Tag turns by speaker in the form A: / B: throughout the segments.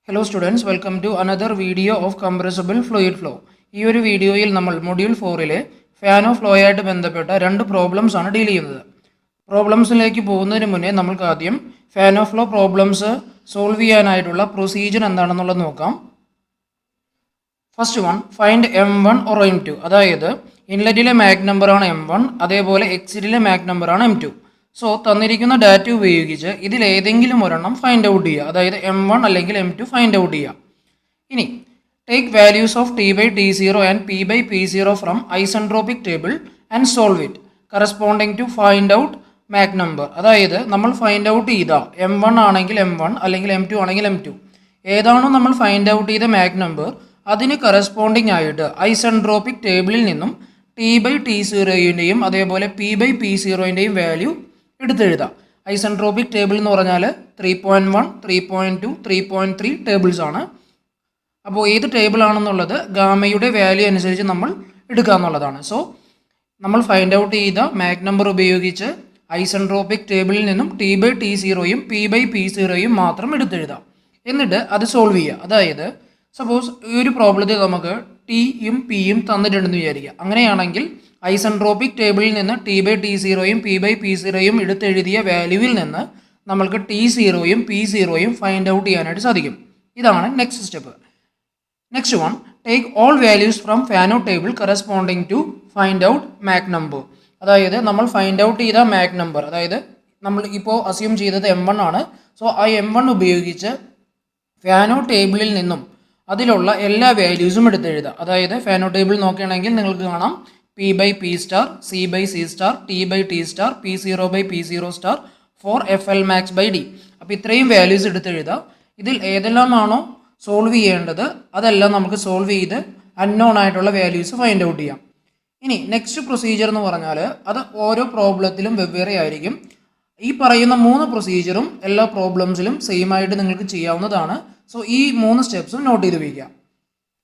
A: Hello students, welcome to another video of compressible fluid flow. ഈ ഒരു വീഡിയോയിൽ നമ്മൾ മൊഡ്യൂൾ 4ലെ ഫാൻ ഓഫ് ഫ്ലോ ആയിട്ട് ബന്ധപ്പെട്ട രണ്ട് പ്രോബ്ലംസ് ആണ് ഡീൽ ചെയ്യുന്നത്. പ്രോബ്ലംസിലേക്ക് പോകുന്നതിന് മുന്നേ നമുക്ക് ആദ്യം fan of flow problems solve ചെയ്യാനായിട്ടുള്ള പ്രൊസീജിയർ എന്താണെന്നുള്ളത് നോക്കാം. First one, find M1 or M2. അതായത് ഇൻലെറ്റിലെ മാക് നമ്പറാണ് M1, അതേപോലെ എക്സിറ്റിലെ മാക് നമ്പറാണ് M2. സോ തന്നിരിക്കുന്ന ഡാറ്റ ഉപയോഗിച്ച് ഇതിലേതെങ്കിലും ഒരെണ്ണം ഫൈൻഡ് ഔട്ട് ചെയ്യുക, അതായത് M1 അല്ലെങ്കിൽ M2 ഫൈൻഡ് ഔട്ട് ചെയ്യുക. ഇനി take values of T/T0 and P/P0 from isentropic table and solve it corresponding to find out Mach number. അതായത് നമ്മൾ ഫൈൻഡ് ഔട്ട് ചെയ്ത M1 ആണെങ്കിൽ M1 അല്ലെങ്കിൽ M2 ആണെങ്കിൽ M2, ഏതാണോ നമ്മൾ ഫൈൻഡ് ഔട്ട് ചെയ്ത മാക് നമ്പർ അതിന് കറസ്പോണ്ടിങ് ആയിട്ട് ഐസെൻട്രോപിക് ടേബിളിൽ നിന്നും T/T0ൻ്റെയും അതേപോലെ P/P0ൻ്റെയും വാല്യൂ എടുത്തെഴുതാം. ഐസെൻട്രോപിക് ടേബിൾ എന്ന് പറഞ്ഞാൽ 3.1, 3.2, 3.3 ടേബിൾസ് ആണ്. അപ്പോൾ ഏത് ടേബിൾ ആണെന്നുള്ളത് ഗാമയുടെ വാല്യൂ അനുസരിച്ച് നമ്മൾ എടുക്കുക എന്നുള്ളതാണ്. സോ നമ്മൾ ഫൈൻഡ് ഔട്ട് ചെയ്ത മാക് നമ്പർ ഉപയോഗിച്ച് ഐസെൻട്രോപിക് ടേബിളിൽ നിന്നും T/T0യും P/P0യും മാത്രം എടുത്തെഴുതാം. എന്നിട്ട് അത് സോൾവ് ചെയ്യുക. അതായത് സപ്പോസ് ഈ ഒരു പ്രോബ്ലത്തിൽ നമുക്ക് ടിയും പിയും തന്നിട്ടുണ്ടെന്ന് വിചാരിക്കുക. അങ്ങനെയാണെങ്കിൽ ഐസെൻട്രോപിക് ടേബിളിൽ നിന്ന് T/T0യും P/P0യും എടുത്തെഴുതിയ വാല്യൂവിൽ നിന്ന് നമ്മൾക്ക് T0യും P0യും ഫൈൻഡ് ഔട്ട് ചെയ്യാനായിട്ട് സാധിക്കും. ഇതാണ് next step. Next one, take all values from fan out table corresponding to find out Mach number. അതായത് നമ്മൾ ഫൈൻഡ് ഔട്ട് ചെയ്ത മാക് നമ്പർ, അതായത് നമ്മൾ ഇപ്പോൾ അസ്യൂം ചെയ്തത് M1 ആണ്. സോ ആ M1 ഉപയോഗിച്ച് ഫാൻ ഔട്ട് ടേബിളിൽ നിന്നും അതിലുള്ള എല്ലാ വാല്യൂസും എടുത്തെഴുതുക. അതായത് ഫാൻ ഔട്ട് ടേബിൾ നോക്കുകയാണെങ്കിൽ നിങ്ങൾക്ക് കാണാം P/P star, C/C star, T/T star, P0/P0 star, 4FL_max/D. അപ്പോൾ ഇത്രയും വാല്യൂസ് എടുത്തെഴുതുക. ഇതിൽ ഏതെല്ലാമാണോ സോൾവ് ചെയ്യേണ്ടത് അതെല്ലാം നമുക്ക് സോൾവ് ചെയ്ത് അൺനോൺ ആയിട്ടുള്ള വാല്യൂസ് ഫൈൻഡ് ഔട്ട് ചെയ്യാം. ഇനി നെക്സ്റ്റ് പ്രൊസീജിയർ എന്ന് പറഞ്ഞാൽ അത് ഓരോ പ്രോബ്ലത്തിലും വെവ്വേറെ ആയിരിക്കും. ഈ പറയുന്ന 3 പ്രൊസീജിയറും എല്ലാ പ്രോബ്ലംസിലും സെയിം ആയിട്ട് നിങ്ങൾക്ക് ചെയ്യാവുന്നതാണ്. സോ ഈ 3 സ്റ്റെപ്സും നോട്ട് ചെയ്ത് വയ്ക്കുക.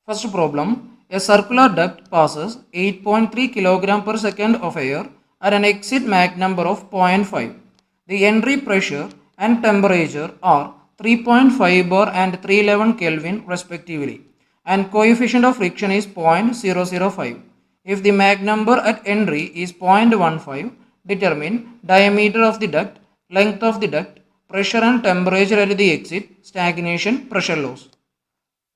A: First problem, a circular duct passes 8.3 kg per second of air at an exit Mach number of 0.5. The entry pressure and temperature are 3.5 bar and 311 Kelvin respectively, and coefficient of friction is 0.005. If the Mach number at entry is 0.15, determine diameter of the duct, length of the duct, pressure and temperature at the exit, stagnation, pressure loss.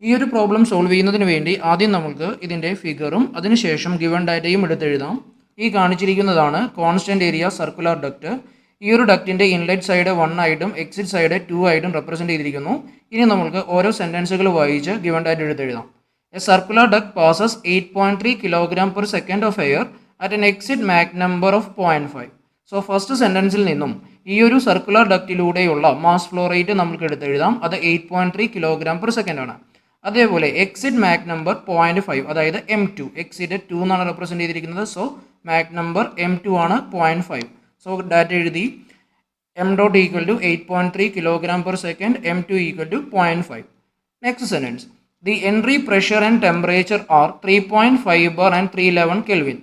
A: ഈ ഒരു problem solve ചെയ്യുന്നതിന് വേണ്ടി ആദ്യം നമുക്ക് ഇതിൻ്റെ ഫിഗറും അതിനുശേഷം given ഡാറ്റയും എടുത്തെഴുതാം. ഈ കാണിച്ചിരിക്കുന്നതാണ് കോൺസ്റ്റൻറ്റ് ഏരിയ സർക്കുലർ ഡക്റ്റ്. ഈ ഒരു ഡക്റ്റിൻ്റെ ഇൻലെറ്റ് സൈഡ് 1 ആയിട്ടും എക്സിറ്റ് സൈഡ് 2 ആയിട്ടും റെപ്രസെൻറ്റ് ചെയ്തിരിക്കുന്നു. ഇനി നമുക്ക് ഓരോ സെൻറ്റൻസുകൾ വായിച്ച് ഗിവൺ ഡാറ്റ എടുത്തെഴുതാം. A circular duct passes 8.3 kg per second of air at an exit Mach number of 0.5. So first സെൻറ്റൻസിൽ നിന്നും ഈ ഒരു സർക്കുലർ ഡക്റ്റിലൂടെയുള്ള മാസ് ഫ്ലോ റേറ്റ് നമുക്ക് എടുത്തെഴുതാം. അത് 8.3 kg/s ആണ്. അതേപോലെ എക്സിറ്റ് മാക് നമ്പർ 0.5, അതായത് M2. എക്സിറ്റ് 2 എന്നാണ് റെപ്രസെൻറ്റ് ചെയ്തിരിക്കുന്നത്. സോ മാക് നമ്പർ M2 ആണ് 0.5. സോ ഡാറ്റ എഴുതി M. Equal to 8.3 kg/s, M2 equal to 0.5. Next sentence, the entry pressure and temperature are 3.5 bar and 311 Kelvin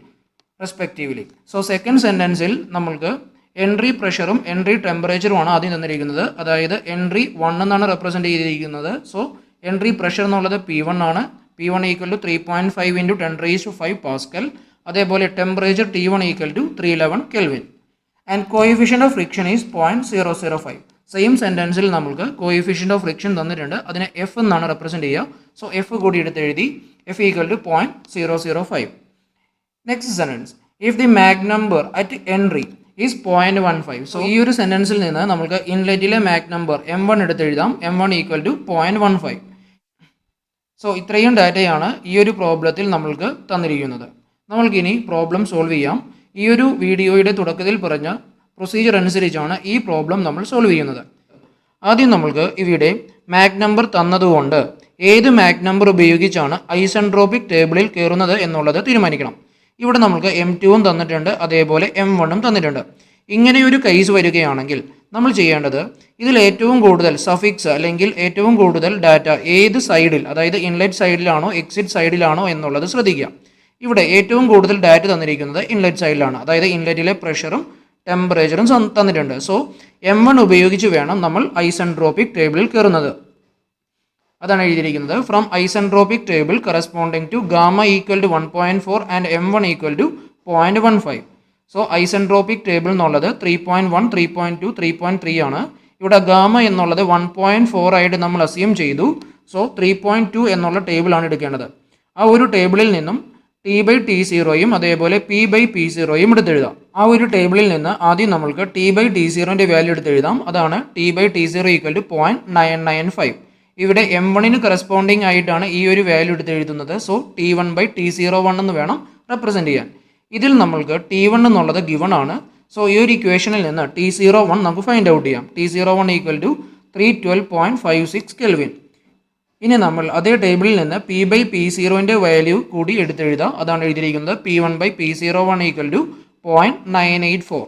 A: respectively. So second സെൻറ്റൻസിൽ നമ്മൾക്ക് entry പ്രഷറും entry ടെമ്പറേച്ചറുമാണ് ആദ്യം തന്നിരിക്കുന്നത്. അതായത് എൻട്രി 1 എന്നാണ് റെപ്രസെൻറ്റ് ചെയ്തിരിക്കുന്നത്. സോ എൻട്രി പ്രഷർ എന്നുള്ളത് P1 ആണ്. P1 equal to 3.5 × 10⁵ pascal. അതേപോലെ temperature T1 equal to 311 Kelvin. And coefficient of friction is 0.005. Same സെൻറ്റൻസിൽ നമുക്ക് കോയിഫിഷ്യൻ്റ് ഓഫ് ഫ്രിക്ഷൻ തന്നിട്ടുണ്ട്. അതിനെ F എന്നാണ് റെപ്രസെൻറ്റ് ചെയ്യുക. സോ F കൂടി എടുത്ത് എഴുതി. F equal to 0.005. Next sentence, if the Mach number at entry is 0.15. So ഈ ഒരു സെൻറ്റൻസിൽ നിന്ന് നമുക്ക് ഇൻലെറ്റിലെ മാക് നമ്പർ M1 എടുത്തെഴുതാം. M1 equal to 0.15. സോ ഇത്രയും ഡാറ്റയാണ് ഈ ഒരു പ്രോബ്ലത്തിൽ നമ്മൾക്ക് തന്നിരിക്കുന്നത്. നമ്മൾക്കിനി പ്രോബ്ലം സോൾവ് ചെയ്യാം. ഈ ഒരു വീഡിയോയുടെ തുടക്കത്തിൽ പറഞ്ഞ പ്രൊസീജിയർ അനുസരിച്ചാണ് ഈ പ്രോബ്ലം നമ്മൾ സോൾവ് ചെയ്യുന്നത്. ആദ്യം നമ്മൾക്ക് ഇവിടെ മാക് നമ്പർ തന്നതുകൊണ്ട് ഏത് മാക് നമ്പർ ഉപയോഗിച്ചാണ് ഐസെൻട്രോപിക് ടേബിളിൽ കയറുന്നത് എന്നുള്ളത് തീരുമാനിക്കണം. ഇവിടെ നമുക്ക് M2 തന്നിട്ടുണ്ട്, അതേപോലെ M1 തന്നിട്ടുണ്ട്. ഇങ്ങനെയൊരു കേസ് വരികയാണെങ്കിൽ നമ്മൾ ചെയ്യേണ്ടത് ഇതിൽ ഏറ്റവും കൂടുതൽ സഫിക്സ് അല്ലെങ്കിൽ ഏറ്റവും കൂടുതൽ ഡാറ്റ ഏത് സൈഡിൽ, അതായത് ഇൻലെറ്റ് സൈഡിലാണോ എക്സിറ്റ് സൈഡിലാണോ എന്നുള്ളത് ശ്രദ്ധിക്കുക. ഇവിടെ ഏറ്റവും കൂടുതൽ ഡാറ്റ തന്നിരിക്കുന്നത് ഇൻലെറ്റ് സൈഡിലാണ്. അതായത് ഇൻലെറ്റിലെ പ്രഷറും ടെമ്പറേച്ചറും തന്നിട്ടുണ്ട്. സോ M1 ഉപയോഗിച്ച് വേണം നമ്മൾ ഐസെൻട്രോപിക് ടേബിളിൽ കയറുന്നത്. അതാണ് എഴുതിയിരിക്കുന്നത്. From isentropic table corresponding to gamma equal to 1.4 and M1 equal to 0.15. So isentropic table എന്നുള്ളത് 3.1, 3.2, 3.3 ആണ്. ഇവിടെ ഗാമ എന്നുള്ളത് 1.4 ആയിട്ട് നമ്മൾ അസ്യൂം ചെയ്തു. സോ 3.2 എന്നുള്ള ടേബിളാണ് എടുക്കേണ്ടത്. ആ ഒരു ടേബിളിൽ നിന്നും T/T0യും അതേപോലെ P/P0യും എടുത്തെഴുതാം. ആ ഒരു ടേബിളിൽ നിന്ന് ആദ്യം നമ്മൾക്ക് T/T0ൻ്റെ വാല്യൂ എടുത്തെഴുതാം. അതാണ് T/T0 ഈക്വൽ ടു 0.995. ഇവിടെ M1ന് കറസ്പോണ്ടിങ് ആയിട്ടാണ് ഈ ഒരു വാല്യൂ എടുത്തെഴുതുന്നത്. സോ T1/T01 എന്ന് വേണം റെപ്രസെൻറ്റ് ചെയ്യാൻ. ഇതിൽ നമ്മൾക്ക് T1 എന്നുള്ളത് ഗിവൺ ആണ്. സോ ഈ ഒരു ഇക്വേഷനിൽ നിന്ന് T01 നമുക്ക് ഫൈൻഡ് ഔട്ട് ചെയ്യാം. T01 equal to 312.56 kelvin. ഇനി നമ്മൾ അതേ ടേബിളിൽ നിന്ന് P/P0ൻ്റെ വാല്യൂ കൂടി എടുത്തെഴുതാം. അതാണ് എഴുതിയിരിക്കുന്നത്. P1/P01 equal to 0.984.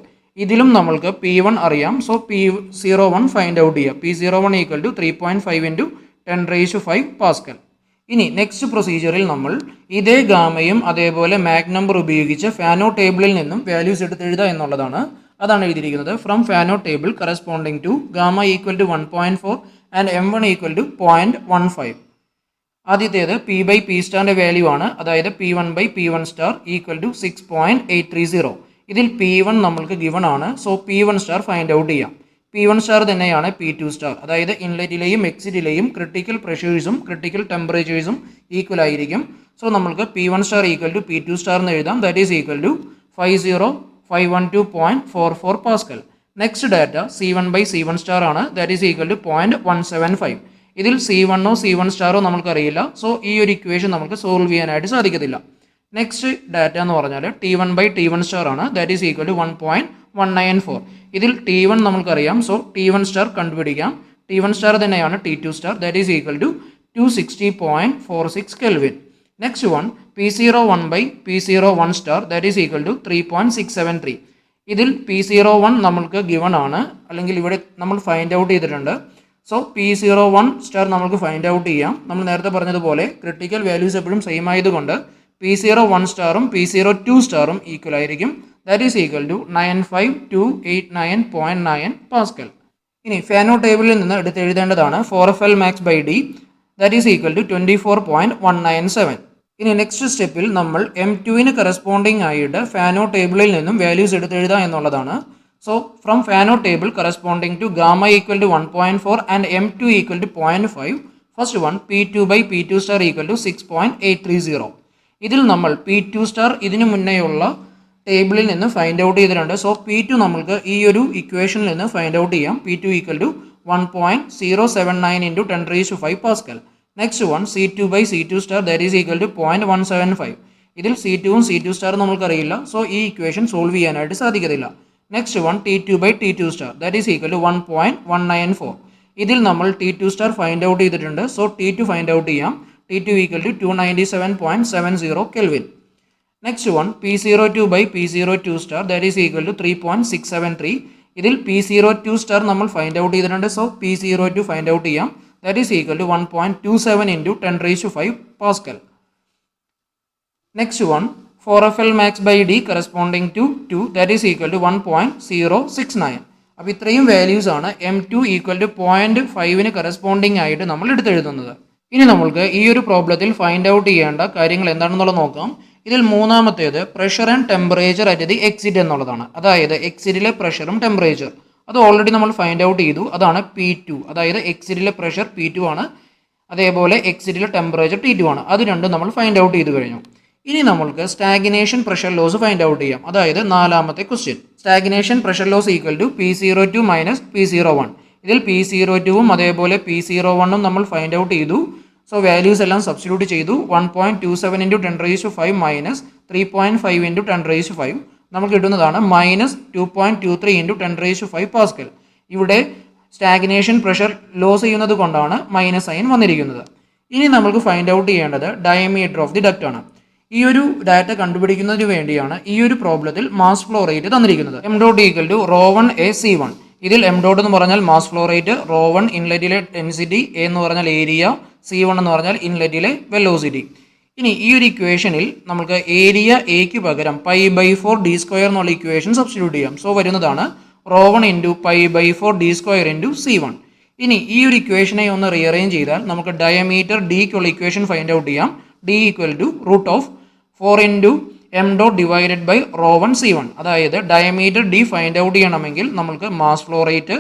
A: ഇതിലും നമ്മൾക്ക് P1 അറിയാം. സോ P01 ഫൈൻഡ് ഔട്ട് ചെയ്യാം. P01 equal to 3.5 into 10⁵ pascal. ഇനി നെക്സ്റ്റ് പ്രൊസീജിയറിൽ നമ്മൾ ഇതേ ഗാമയും അതേപോലെ മാഗ് നമ്പർ ഉപയോഗിച്ച് ഫാനോ ടേബിളിൽ നിന്നും വാല്യൂസ് എടുത്തെഴുതുക എന്നുള്ളതാണ്. അതാണ് എഴുതിയിരിക്കുന്നത്. From Fanno table corresponding to gamma equal to 1.4 and M1 equal to 0.15. ആദ്യത്തേത് P/P*ൻ്റെ വാല്യൂ ആണ്. അതായത് P1/P1* ഈക്വൽ ടു 6.830. ഇതിൽ P1 നമ്മൾക്ക് ഗിവൺ ആണ്. സോ P1* ഫൈൻഡ് ഔട്ട് ചെയ്യാം. P1* തന്നെയാണ് P2*. അതായത് ഇൻലെറ്റിലെയും എക്സിറ്റിലെയും ക്രിട്ടിക്കൽ പ്രഷേഴ്സും ക്രിട്ടിക്കൽ ടെമ്പറേച്ചേഴ്സും ഈക്വൽ ആയിരിക്കും. സോ നമ്മൾക്ക് P1* ഈക്വൽ ടു P2* എന്ന് എഴുതാം. That is equal to 50512.44 pascal. Next data C1/C1* ആണ്. That is equal to 0.175. ഇതിൽ C1ഓ C1* നമുക്കറിയില്ല. സോ ഈ ഒരു ഇക്വേഷൻ നമുക്ക് സോൾവ് ചെയ്യാനായിട്ട് സാധിക്കത്തില്ല. നെക്സ്റ്റ് ഡാറ്റ എന്ന് പറഞ്ഞാൽ T1/T1* ആണ്. That is equal to 1.194. ഇതിൽ T1 നമുക്കറിയാം. സോ T1* കണ്ടുപിടിക്കാം. T1* തന്നെയാണ് T2*. That is equal to 260.46 kelvin. Next one P01/P01*. That is equal to 3.673. ഇതിൽ P01 നമ്മൾക്ക് ഗിവൺ ആണ്, അല്ലെങ്കിൽ ഇവിടെ നമ്മൾ ഫൈൻഡ് ഔട്ട് ചെയ്തിട്ടുണ്ട്. സോ P01* നമുക്ക് ഫൈൻഡ് ഔട്ട് ചെയ്യാം. നമ്മൾ നേരത്തെ പറഞ്ഞതുപോലെ ക്രിട്ടിക്കൽ വാല്യൂസ് എപ്പോഴും സെയിം ആയതുകൊണ്ട് P01*ഉം P02*ഉം ഈക്വൽ ആയിരിക്കും. That is equal to 95289.9 pascal. ഇനി ഫാനോ ടേബിളിൽ നിന്ന് എടുത്തെഴുതേണ്ടതാണ് 4FL max/D. That is equal to 24.197. ഇനി നെക്സ്റ്റ് സ്റ്റെപ്പിൽ നമ്മൾ M2ന് കറസ്പോണ്ടിങ് ആയിട്ട് ഫാനോ ടേബിളിൽ നിന്നും വാല്യൂസ് എടുത്തെഴുതുക എന്നുള്ളതാണ്. So from Fanno table corresponding to gamma equal to 1.4 and M2 equal to 0.5. First one P2/P2* equal to 6.830. ഇതിൽ നമ്മൾ P2* ഇതിനു മുന്നേയുള്ള ടേബിളിൽ നിന്ന് ഫൈൻഡ് ഔട്ട് ചെയ്തിട്ടുണ്ട്. സോ P2 നമ്മൾക്ക് ഈ ഒരു ഇക്വേഷനിൽ നിന്ന് ഫൈൻഡ് ഔട്ട് ചെയ്യാം. P2 equal to 1.079 into 10⁵ pascal. Next one C2/C2*. That is equal to 0.175. ഇതിൽ C2ഉം C2* നമുക്കറിയില്ല. സോ ഈ ഇക്വേഷൻ സോൾവ് ചെയ്യാനായിട്ട് സാധിക്കത്തില്ല. Next one T2/T2*. That is equal to 1.194. ഇതിൽ നമ്മൾ T2* ഫൈൻഡ് ഔട്ട് ചെയ്തിട്ടുണ്ട്. സോ T2 ഫൈൻഡ് ഔട്ട് ചെയ്യാം. T2 equal to 297.70 kelvin. Next one P02/P02*. That is equal to 3.673. ഇതിൽ P02* നമ്മൾ ഫൈൻഡ് ഔട്ട് ചെയ്തിട്ടുണ്ട്. സോ P02 ഫൈൻഡ് ഔട്ട് ചെയ്യാം. That is equal to 1.27 into 10⁵ pascal. Next one 4FL max/D corresponding to 2. That is equal to 1.069. അപ്പോൾ ഇത്രയും values ആണ് M2 equal to 0.5ന് corresponding ആയിട്ട് നമ്മൾ എടുത്തെഴുതുന്നത്. ഇനി നമ്മൾക്ക് ഈ ഒരു പ്രോബ്ലത്തിൽ ഫൈൻഡ് ഔട്ട് ചെയ്യേണ്ട കാര്യങ്ങൾ എന്താണെന്നുള്ളത് നോക്കാം. ഇതിൽ മൂന്നാമത്തേത് pressure and temperature at the exit എന്നുള്ളതാണ്. അതായത് എക്സിറ്റിലെ പ്രഷറും ടെമ്പറേച്ചർ അത് ഓൾറെഡി നമ്മൾ ഫൈൻഡ് ഔട്ട് ചെയ്തു. അതാണ് P2. അതായത് എക്സിറ്റിലെ പ്രഷർ P2 ആണ്, അതേപോലെ എക്സിറ്റിലെ ടെമ്പറേച്ചർ T2 ആണ്. അത് രണ്ടും നമ്മൾ ഫൈൻഡ് ഔട്ട് ചെയ്ത് കഴിഞ്ഞു. ഇനി നമ്മൾക്ക് stagnation pressure loss find out ചെയ്യാം. അതായത് നാലാമത്തെ question. Stagnation pressure loss equal to P02 minus P01. ഇതിൽ P02ഉം അതേപോലെ P01ഉം നമ്മൾ ഫൈൻഡ് ഔട്ട് ചെയ്തു. സോ വാല്യൂസ് എല്ലാം സബ്സ്റ്റിറ്റ്യൂട്ട് ചെയ്തു. 1.27 ഇൻറ്റു 10⁵ മൈനസ് 3.5 ഇൻറ്റു 10⁵. നമുക്ക് കിട്ടുന്നതാണ് മൈനസ് 2.23 ഇൻറ്റു 10⁵ പാസ്കൽ. ഇവിടെ സ്റ്റാഗ്നേഷൻ പ്രഷർ ലോസ് ചെയ്യുന്നത് കൊണ്ടാണ് മൈനസ് സൈൻ വന്നിരിക്കുന്നത്. ഇനി നമുക്ക് ഫൈൻഡ് ഔട്ട് ചെയ്യേണ്ടത് ഡയമീറ്റർ ഓഫ് ദി ഡക്റ്റ് ആണ്. ഈ ഒരു ഡാറ്റ കണ്ടുപിടിക്കുന്നതിന് വേണ്ടിയാണ് ഈ ഒരു പ്രോബ്ലത്തിൽ മാസ് ഫ്ലോ റേറ്റ് തന്നിരിക്കുന്നത്. M.= ρ1/C1. ഇതിൽ M.= എന്ന് പറഞ്ഞാൽ മാസ് ഫ്ലോ റേറ്റ്, ρ1 ഇൻലെറ്റിലെ ഡെൻസിറ്റി, A എന്ന് പറഞ്ഞാൽ ഏരിയ, C1 എന്ന് പറഞ്ഞാൽ ഇൻലെറ്റിലെ വെലോസിറ്റി. ഇനി ഈ ഒരു ഇക്വേഷനിൽ നമുക്ക് ഏരിയ എക്ക് പകരം π/4d² എന്നുള്ള ഇക്വേഷൻ സബ്സ്റ്റിറ്റ്യൂട്ട് ചെയ്യാം. സോ വരുന്നതാണ് ρ1 × π/4d² × C1. ഇനി ഈ ഒരു ഇക്വേഷനെ ഒന്ന് റീഅറേഞ്ച് ചെയ്താൽ നമുക്ക് ഡയമീറ്റർ ഡിക്കുള്ള ഇക്വേഷൻ ഫൈൻഡ് ഔട്ട് ചെയ്യാം. D equal to root of 4 into M dot divided by rho 1 C1. അതായത് ഡയമീറ്റർ ഡി ഫൈൻഡ് ഔട്ട് ചെയ്യണമെങ്കിൽ നമുക്ക് മാസ് ഫ്ലോ റേറ്റ്,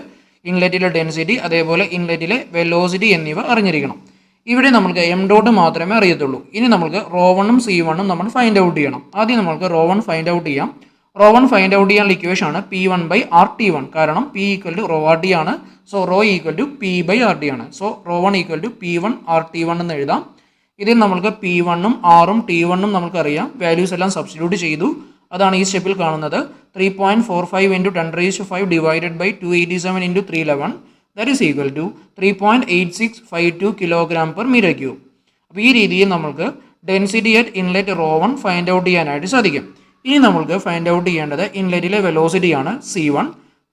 A: ഇൻലെറ്റിലെ ഡെൻസിറ്റി, അതേപോലെ ഇൻലെറ്റിലെ വെലോസിറ്റി എന്നിവ അറിഞ്ഞിരിക്കണം. ഇവിടെ നമുക്ക് എം ഡോട്ട് മാത്രമേ അറിയത്തുള്ളൂ. ഇനി നമുക്ക് റോ 1ഉം C1ഉം നമ്മൾ ഫൈൻഡ് ഔട്ട് ചെയ്യണം. ആദ്യം നമുക്ക് റോ 1 ഫൈൻഡ് ഔട്ട് ചെയ്യാം. റോ 1 ഫൈൻഡ് ഔട്ട് ചെയ്യാനുള്ള ഇക്വേഷൻ ആണ് P1 ബൈ RT1. കാരണം P equal to rho RT ആണ്. So rho equal to P by RT ആണ്. So rho 1 equal to P1 RT1 എന്ന് എഴുതാം. ഇതിൽ നമുക്ക് P1ഉം Rഉം T1ഉം നമുക്കറിയാം. വാല്യൂസ് എല്ലാം സബ്സ്റ്റിറ്റ്യൂട്ട് ചെയ്തു. അതാണ് ഈ സ്റ്റെപ്പിൽ കാണുന്നത്. 3.45 into 10⁵ divided by 287 into 311 that is equal to 3.8652 kilogram per metre cube. അപ്പോൾ ഈ രീതിയിൽ നമുക്ക് density at inlet rho 1 find out ചെയ്യാനായിട്ട് സാധിക്കും. ഇനി നമുക്ക് ഫൈൻഡ് ഔട്ട് ചെയ്യേണ്ടത് ഇൻലെറ്റിലെ വെലോസിറ്റിയാണ് C1.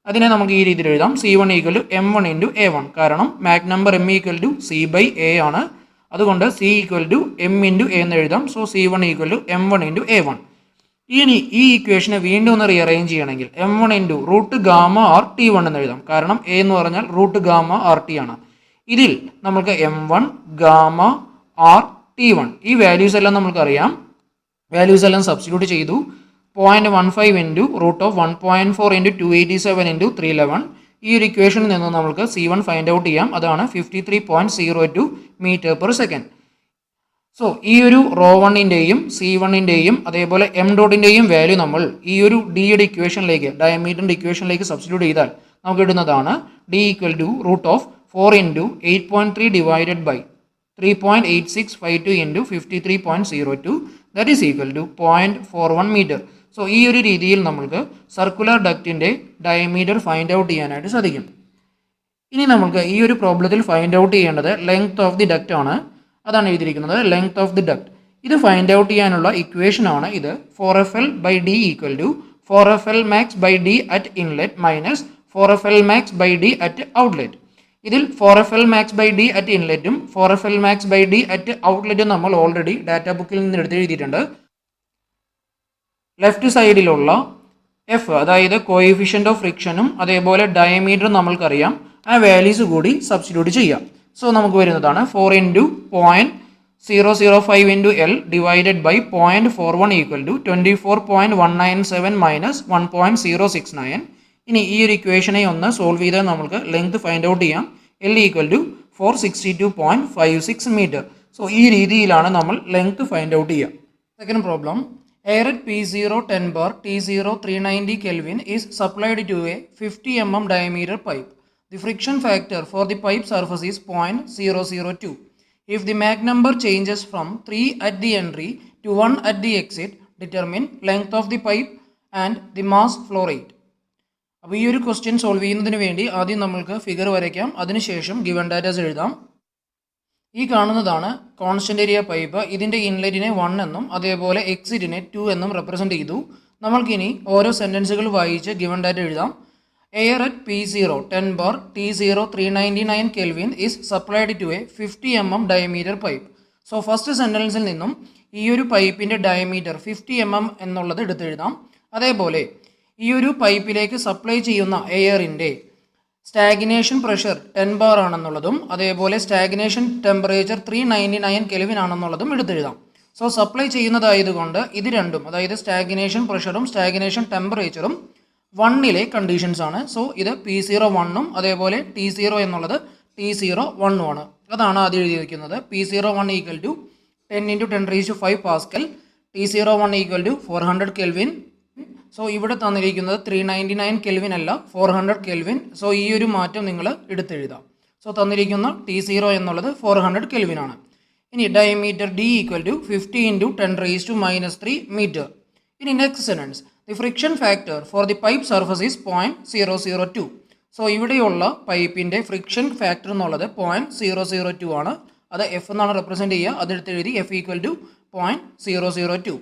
A: അതിനെ നമുക്ക് ഈ രീതിയിൽ എഴുതാം. C1 equal to M1 into A1. കാരണം Mach number M equal to C by A ആണ്. അതുകൊണ്ട് C equal to M into A എന്ന് എഴുതാം. So C1 equal to M1 into A1. ഇനി ഈ ഇക്വേഷനെ വീണ്ടും ഒന്ന് റീഅറേഞ്ച് ചെയ്യണമെങ്കിൽ M1 into root gamma R T1 എന്ന് എഴുതാം. കാരണം A എന്ന് പറഞ്ഞാൽ റൂട്ട് ഗാമ ആർ ടി ആണ്. ഇതിൽ നമുക്ക് M1 ഗാമ ആർ T1 ഈ വാല്യൂസ് എല്ലാം നമുക്കറിയാം. വാല്യൂസ് എല്ലാം സബ്സ്റ്റിറ്റ്യൂട്ട് ചെയ്തു. 0.15 into root of 1.4 into 287 into 311. ഈ ഒരു ഇക്വേഷനിൽ നിന്ന് നമുക്ക് C1 ഫൈൻഡ് ഔട്ട് ചെയ്യാം. അതാണ് 53.02 മീറ്റർ പെർ സെക്കൻഡ്. സോ ഈ ഒരു റോ 1ൻ്റെയും C1ൻ്റെയും അതേപോലെ എം ഡോട്ടിൻ്റെയും വാല്യൂ നമ്മൾ ഈ ഒരു ഡിയുടെ ഇക്വേഷനിലേക്ക്, ഡയമീറ്ററിൻ്റെ ഇക്വേഷനിലേക്ക് സബ്സ്റ്റിറ്റ്യൂട്ട് ചെയ്താൽ നമുക്ക് ഇടുന്നതാണ് D equal to root of 4 into 8.3 divided by 3.8652 into 53.02 that is equal to 0.41 metre. So ഈ ഒരു രീതിയിൽ നമുക്ക് സർക്കുലർ ഡക്റ്റിൻ്റെ ഡയമീറ്റർ ഫൈൻഡ് ഔട്ട് ചെയ്യാനായിട്ട് സാധിക്കും. ഇനി നമുക്ക് ഈ ഒരു പ്രോബ്ലത്തിൽ ഫൈൻഡ് ഔട്ട് ചെയ്യേണ്ടത് ലെങ്ത് ഓഫ് ദി ഡക്റ്റ് ആണ്. അതാണ് എഴുതിയിരിക്കുന്നത്, ലെങ്ത് ഓഫ് ദി ഡക്റ്റ്. ഇത് ഫൈൻഡ് ഔട്ട് ചെയ്യാനുള്ള ഇക്വേഷൻ ആണ് ഇത്. 4FL by D equal to 4FL max by D at inlet minus 4FL max by D at outlet. ഇതിൽ 4FL max by D at ഇൻലെറ്റും 4FL max by D at ഔട്ട്ലെറ്റും നമ്മൾ already data ബുക്കിൽ നിന്ന് എടുത്ത് എഴുതിയിട്ടുണ്ട്. ലെഫ്റ്റ് സൈഡിലുള്ള F, അതായത് കോഎഫിഷ്യൻ്റ് ഓഫ് ഫ്രിക്ഷനും അതേപോലെ ഡയമീറ്ററും നമ്മൾക്കറിയാം. ആ വാല്യൂസ് കൂടി സബ്സ്റ്റിറ്റ്യൂട്ട് ചെയ്യാം. സോ നമുക്ക് വരുന്നതാണ് 4 into 0.005 into L divided by 0.41 equal to 24.197 minus 1.069. ഇനി ഈ ഒരു ഇക്വേഷനെ ഒന്ന് സോൾവ് ചെയ്താൽ നമുക്ക് ലെങ്ത് ഫൈൻഡ് ഔട്ട് ചെയ്യാം. L equal to 462.56 metre. So ഈ രീതിയിലാണ് നമ്മൾ ലെങ്ത് ഫൈൻഡ് ഔട്ട് ചെയ്യുക. Second problem, air at P0 10 bar T0 390 Kelvin is supplied to a 50 mm diameter pipe. The friction factor for the pipe surface is 0.002. If the Mach number changes from 3 at the entry to 1 at the exit, determine length of the pipe and the mass flow rate. അപ്പോൾ ഈ ഒരു question solve ചെയ്യുന്നതിന് വേണ്ടി ആദ്യം നമ്മൾക്ക് figure വരയ്ക്കാം. അതിനുശേഷം given datas എഴുതാം. ഈ കാണുന്നതാണ് കോൺസ്റ്റന്റ് ഏരിയ പൈപ്പ്. ഇതിൻ്റെ ഇൻലെറ്റിനെ 1 എന്നും അതേപോലെ എക്സിറ്റിനെ 2 എന്നും റെപ്രസെൻറ്റ് ചെയ്തു. നമ്മൾക്കിനി ഓരോ സെൻറ്റൻസുകൾ വായിച്ച് ഗിവൺ ഡാറ്റ എഴുതാം. Air at P0 10 bar T0 399 Kelvin is supplied to a 50 mm diameter pipe. So first സെൻറ്റൻസിൽ നിന്നും ഈ ഒരു പൈപ്പിൻ്റെ ഡയമീറ്റർ 50 mm എന്നുള്ളത് എടുത്തെഴുതാം. അതേപോലെ ഈ ഒരു പൈപ്പിലേക്ക് സപ്ലൈ ചെയ്യുന്ന എയറിൻ്റെ സ്റ്റാഗ്നേഷൻ പ്രഷർ 10 ബാർ ആണെന്നുള്ളതും അതേപോലെ സ്റ്റാഗ്നേഷൻ ടെമ്പറേച്ചർ 399 കെൽവിൻ ആണെന്നുള്ളതും എടുത്തെഴുതാം. സോ സപ്ലൈ ചെയ്യുന്നതായതുകൊണ്ട് ഇത് രണ്ടും, അതായത് സ്റ്റാഗ്നേഷൻ പ്രഷറും സ്റ്റാഗ്നേഷൻ ടെമ്പറേച്ചറും 1ലെ കണ്ടീഷൻസ് ആണ്. സോ ഇത് P0 1ഉം അതേപോലെ T0 എന്നുള്ളത് T0 1ഉം ആണ്. അതാണ് ആദ്യം എഴുതിയിരിക്കുന്നത്. P0 1 equal to 10 into 10⁵5 pascal, T0 1 equal to 400 kelvin. So ഇവിടെ തന്നിരിക്കുന്നത് 399 കെൽവിൻ അല്ല 400 കെൽവിൻ. സോ ഈ ഒരു മാറ്റം നിങ്ങൾ എടുത്തെഴുതാം. സോ തന്നിരിക്കുന്ന T0 എന്നുള്ളത് 400 കെൽവിൻ ആണ്. ഇനി diameter D equal to 50 into 10⁻³ metre. ഇനി next sentence, the friction factor for the pipe surface is 0.002. So ഇവിടെയുള്ള പൈപ്പിൻ്റെ ഫ്രിക്ഷൻ ഫാക്ടർ എന്നുള്ളത് 0.002 ആണ്. അത് F എന്നാണ് റെപ്രസെൻറ്റ് ചെയ്യുക. അതെടുത്ത് എഴുതി F equal to 0.002.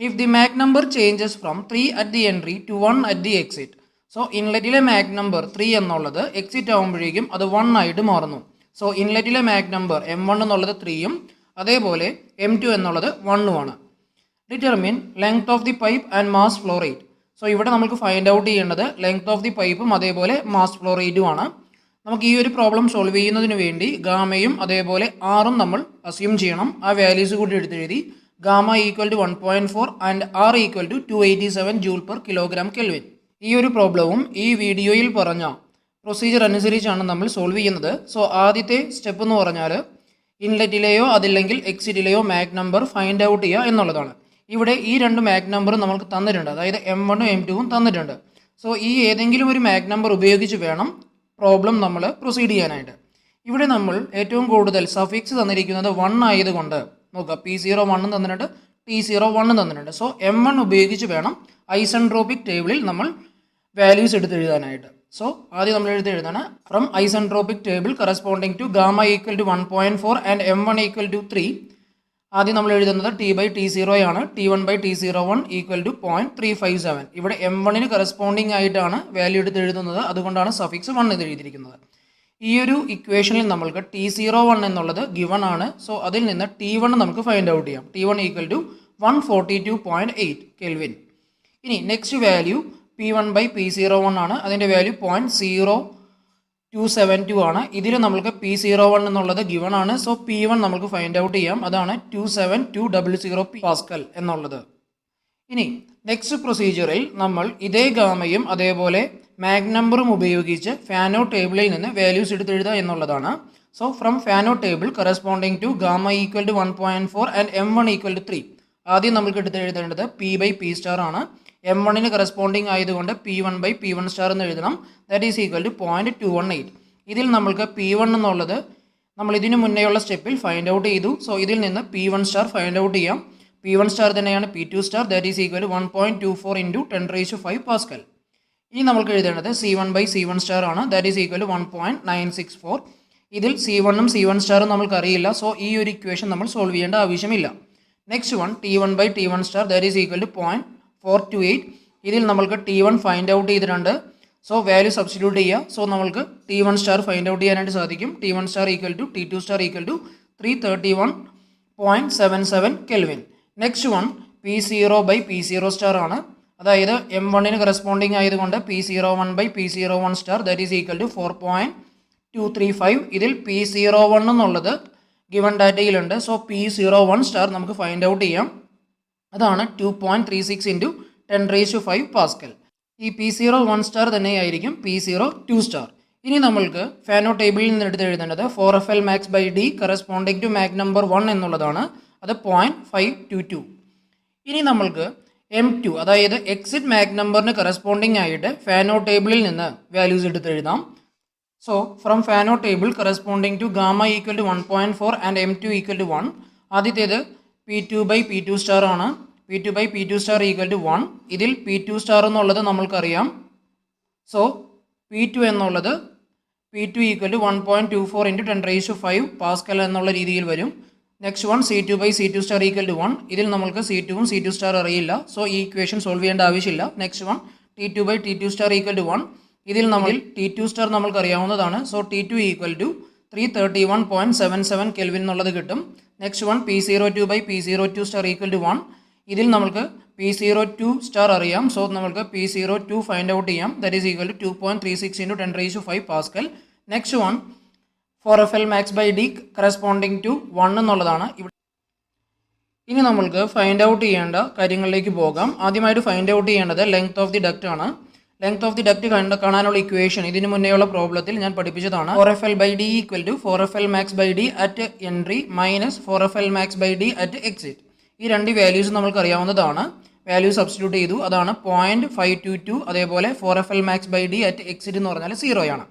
A: If the Mach number changes from 3 at the entry to 1 at the exit. So ഇൻലെറ്റിലെ Mach number 3 എന്നുള്ളത് എക്സിറ്റ് ആകുമ്പോഴേക്കും അത് 1 ആയിട്ട് മാറുന്നു. സോ ഇൻലെറ്റിലെ Mach number M1 എന്നുള്ളത് 3ഉം അതേപോലെ M2 എന്നുള്ളത് 1ഉം ആണ്. Determine length of the pipe and mass flow rate. So ഇവിടെ നമുക്ക് ഫൈൻഡ് ഔട്ട് ചെയ്യേണ്ടത് ലെങ്ത് ഓഫ് ദി പൈപ്പും അതേപോലെ മാസ് ഫ്ലോ റേറ്റും ആണ്. നമുക്ക് ഈ ഒരു പ്രോബ്ലം സോൾവ് ചെയ്യുന്നതിന് വേണ്ടി ഗാമയും അതേപോലെ ആറും നമ്മൾ അസ്യൂം ചെയ്യണം. ആ വാല്യൂസ് കൂടി എടുത്തെഴുതി. Gamma equal to 1.4 and R equal to 287 joule per kilogram kelvin. ഈ ഒരു പ്രോബ്ലവും ഈ വീഡിയോയിൽ പറഞ്ഞ പ്രൊസീജിയർ അനുസരിച്ചാണ് നമ്മൾ സോൾവ് ചെയ്യുന്നത്. സോ ആദ്യത്തെ സ്റ്റെപ്പ് എന്ന് പറഞ്ഞാൽ ഇൻലെറ്റിലെയോ അതില്ലെങ്കിൽ എക്സിറ്റിലെയോ മാക് നമ്പർ ഫൈൻഡ് ഔട്ട് ചെയ്യുക എന്നുള്ളതാണ്. ഇവിടെ ഈ രണ്ട് മാക് നമ്പറും നമുക്ക് തന്നിട്ടുണ്ട്, അതായത് M1ഉം M2ഉം തന്നിട്ടുണ്ട്. സോ ഈ ഏതെങ്കിലും ഒരു മാക് നമ്പർ ഉപയോഗിച്ച് വേണം പ്രോബ്ലം നമ്മൾ പ്രൊസീഡ് ചെയ്യാനായിട്ട്. ഇവിടെ നമ്മൾ ഏറ്റവും കൂടുതൽ സഫിക്സ് തന്നിരിക്കുന്നത് 1 ആയതുകൊണ്ട് നോക്കുക, P01 തന്നിട്ടുണ്ട്, T01 തന്നിട്ടുണ്ട്. സോ M1 ഉപയോഗിച്ച് വേണം ഐസെൻട്രോപിക് ടേബിളിൽ നമ്മൾ വാല്യൂസ് എടുത്തെഴുതാനായിട്ട്. സോ ആദ്യം നമ്മൾ എഴുതാണ് from isentropic table corresponding to gamma equal to 1.4 and M1 equal to 3. ആദ്യം നമ്മൾ എഴുതുന്നത് T/T0 ആണ്. T1/T01 equal to 0.357. ഇവിടെ M1ന് കറസ്പോണ്ടിങ് ആയിട്ടാണ് വാല്യൂ എടുത്ത് എഴുതുന്നത്, അതുകൊണ്ടാണ് സഫിക്സ് 1 എന്ന് എഴുതിയിരിക്കുന്നത്. ഈ ഒരു ഇക്വേഷനിൽ നമ്മൾക്ക് T01 എന്നുള്ളത് ഗിവൺ ആണ്. സോ അതിൽ നിന്ന് T1 നമുക്ക് ഫൈൻഡ് ഔട്ട് ചെയ്യാം. T1 equal to 142.8 kelvin. ഇനി നെക്സ്റ്റ് വാല്യൂ P1/P01 ആണ്. അതിൻ്റെ വാല്യൂ 0.0272 ആണ്. ഇതിൽ നമുക്ക് P01 എന്നുള്ളത് ഗിവൺ ആണ്. സോ P1 നമുക്ക് ഫൈൻഡ് ഔട്ട് ചെയ്യാം. അതാണ് 27200 പാസ്കൽ എന്നുള്ളത്. ഇനി നെക്സ്റ്റ് പ്രൊസീജിയറിൽ നമ്മൾ ഇതേ ഗാമയും അതേപോലെ മാക് നമ്പറും ഉപയോഗിച്ച് ഫാനോ ടേബിളിൽ നിന്ന് വാല്യൂസ് എടുത്തെഴുതുക എന്നുള്ളതാണ്. So from Fanno table corresponding to gamma equal to 1.4 and M1 equal to 3. ആദ്യം നമുക്ക് എടുത്തെഴുതേണ്ടത് P/P സ്റ്റാർ ആണ്. M1ന് കറസ്പോണ്ടിങ് ആയതുകൊണ്ട് P1/P1 സ്റ്റാർ എന്ന് എഴുതണം. That is equal to 0.218. ഇതിൽ നമ്മൾക്ക് P1 എന്നുള്ളത് നമ്മൾ ഇതിനു മുന്നേയുള്ള സ്റ്റെപ്പിൽ ഫൈൻഡ് ഔട്ട് ചെയ്തു. സോ ഇതിൽ നിന്ന് P1 സ്റ്റാർ ഫൈൻഡ് ഔട്ട് ചെയ്യാം. P1 സ്റ്റാർ തന്നെയാണ് P2 star. That is equal to 1.24 into 10⁵5 pascal. ഇനി നമുക്ക് എഴുതേണ്ടത് C1/C1 സ്റ്റാർ ആണ്. That is equal to 1.964. ഇതിൽ C1ഉം C1 സ്റ്റാറും നമ്മൾക്ക് അറിയില്ല. സോ ഈ ഒരു ഇക്വേഷൻ നമ്മൾ സോൾവ് ചെയ്യേണ്ട ആവശ്യമില്ല. Next one T1/T1 star that is equal to 0.428. ഇതിൽ നമ്മൾക്ക് T1 ഫൈൻഡ് ഔട്ട് ചെയ്തിട്ടുണ്ട്. സോ വാല്യൂ സബ്സ്റ്റിറ്റ്യൂട്ട് ചെയ്യുക. സോ നമ്മൾക്ക് T1 സ്റ്റാർ ഫൈൻഡ് ഔട്ട് ചെയ്യാനായിട്ട് സാധിക്കും. T1 star equal to T2 star equal to 331.77 kelvin. Next one P0/P0 star ആണ്. അതായത് M1ന് കറസ്പോണ്ടിങ് ആയതുകൊണ്ട് P01/P01 star that is equal to 4.235. ഇതിൽ P01 എന്നുള്ളത് ഗിവൺ ഡാറ്റയിലുണ്ട്. സോ P01 സ്റ്റാർ നമുക്ക് ഫൈൻഡ് ഔട്ട് ചെയ്യാം. അതാണ് 2.36 ഇൻറ്റു 10⁵5 പാസ്കൽ. ഈ P01 സ്റ്റാർ തന്നെയായിരിക്കും P02 സ്റ്റാർ. ഇനി നമ്മൾക്ക് ഫാനോ ടേബിളിൽ നിന്ന് എടുത്ത് എഴുതേണ്ടത് 4FL max/D corresponding to Mach number 1 എന്നുള്ളതാണ്. അത് 0.522. ഇനി നമ്മൾക്ക് M2 അതായത് എക്സിറ്റ് മാക് നമ്പറിന് കറസ്പോണ്ടിങ് ആയിട്ട് ഫാനോ ടേബിളിൽ നിന്ന് വാല്യൂസ് എടുത്ത് എഴുതാം. So from Fanno table corresponding to gamma equal to 1.4 and M2 equal to 1. ആദ്യത്തേത് P2/P2 സ്റ്റാർ ആണ്. P2/P2 star equal to 1. ഇതിൽ P2 സ്റ്റാർ എന്നുള്ളത് നമ്മൾക്കറിയാം. സോ P2 എന്നുള്ളത് P2 equal to 1.24 into 10⁵5 Pascal എന്നുള്ള രീതിയിൽ വരും. Next one C2/C2 star equal to 1. ഇതിൽ നമ്മൾക്ക് C2ഉം C2 സ്റ്റാർ അറിയില്ല. സോ ഈ ഇക്വേഷൻ സോൾവ് ചെയ്യേണ്ട ആവശ്യമില്ല. Next one T2/T2 star equal to 1. ഇതിൽ നമ്മൾ T2 സ്റ്റാർ നമ്മൾക്ക് അറിയാവുന്നതാണ്. So T2 equal to 331.77 kelvin എന്നുള്ളത് കിട്ടും. Next one P02/P02 star equal to 1. ഇതിൽ നമുക്ക് P02 സ്റ്റാർ അറിയാം. സോ നമുക്ക് P02 ഫൈൻഡ് ഔട്ട് ചെയ്യാം. That is equal to 2.36 into 10⁵5 pascal. Next one 4FL max/D corresponding to 1 എന്നുള്ളതാണ്. ഇനി നമ്മൾക്ക് ഫൈൻഡ് ഔട്ട് ചെയ്യേണ്ട കാര്യങ്ങളിലേക്ക് പോകാം. ആദ്യമായിട്ട് ഫൈൻഡ് ഔട്ട് ചെയ്യേണ്ടത് ലെങ്ത് ഓഫ് ദി ഡക്റ്റ് ആണ്. ലെങ്ത് ഓഫ് ദി ഡക്റ്റ് കാണാനുള്ള ഇക്വേഷൻ ഇതിന് മുന്നേയുള്ള പ്രോബ്ലത്തിൽ ഞാൻ പഠിപ്പിച്ചതാണ്. 4FL/D equal to 4FL max/D at entry minus 4FL max/D at exit. ഈ രണ്ട് വാല്യൂസ് നമ്മൾക്ക് അറിയാവുന്നതാണ്. വാല്യൂ സബ്സ്റ്റിറ്റ്യൂട്ട് ചെയ്തു. അതാണ് 0.522. അതേപോലെ 4FL max/D അറ്റ് എക്സിറ്റ് എന്ന് പറഞ്ഞാൽ 0 ആണ്.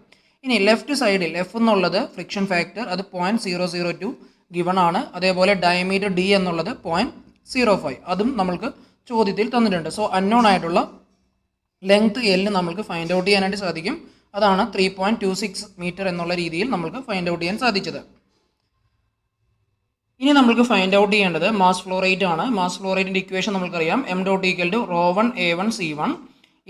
A: ഇനി ലെഫ്റ്റ് സൈഡിൽ എഫ് എന്നുള്ളത് ഫ്രിക്ഷൻ ഫാക്ടർ, അത് 0.002 ഗിവൺ ആണ്. അതേപോലെ ഡയമീറ്റർ D എന്നുള്ളത് 0.05, അതും നമ്മൾക്ക് ചോദ്യത്തിൽ തന്നിട്ടുണ്ട്. സോ അൺനോൺ ആയിട്ടുള്ള ലെങ്ത് L നമ്മൾക്ക് ഫൈൻഡ് ഔട്ട് ചെയ്യാനായിട്ട് സാധിക്കും. അതാണ് 3.26 മീറ്റർ എന്നുള്ള രീതിയിൽ നമ്മൾക്ക് ഫൈൻഡ് ഔട്ട് ചെയ്യാൻ സാധിച്ചത്. ഇനി നമ്മൾക്ക് ഫൈൻഡ് ഔട്ട് ചെയ്യേണ്ടത് മാസ് ഫ്ലോ റേറ്റ് ആണ്. മാസ് ഫ്ലോ റേറ്റിൻ്റെ ഇക്വേഷൻ നമ്മൾക്കറിയാം. m.= ρ1A1C1.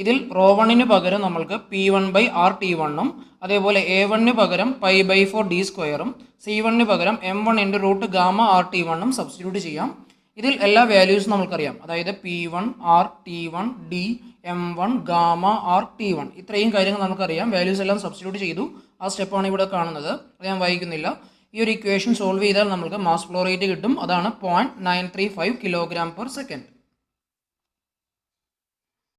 A: ഇതിൽ ρ1ന് പകരം നമ്മൾക്ക് P1/RT1ഉം അതേപോലെ A1ന് പകരം π/4D²ഉം C1ന് പകരം m1 × √Γ RT1ഉം സബ്സ്റ്റിറ്റ്യൂട്ട് ചെയ്യാം. ഇതിൽ എല്ലാ വാല്യൂസും നമുക്കറിയാം, അതായത് P1 R T1 D M1 gamma R T1 ഇത്രയും കാര്യങ്ങൾ നമുക്കറിയാം. വാല്യൂസ് എല്ലാം സബ്സ്റ്റിറ്റ്യൂട്ട് ചെയ്തു. ആ സ്റ്റെപ്പാണ് ഇവിടെ കാണുന്നത്, അത് ഞാൻ വായിക്കുന്നില്ല. ഈ ഒരു ഇക്വേഷൻ സോൾവ് ചെയ്താൽ നമുക്ക് മാസ് ഫ്ലോ റേറ്റ് കിട്ടും. അതാണ് 0.935 kg/s.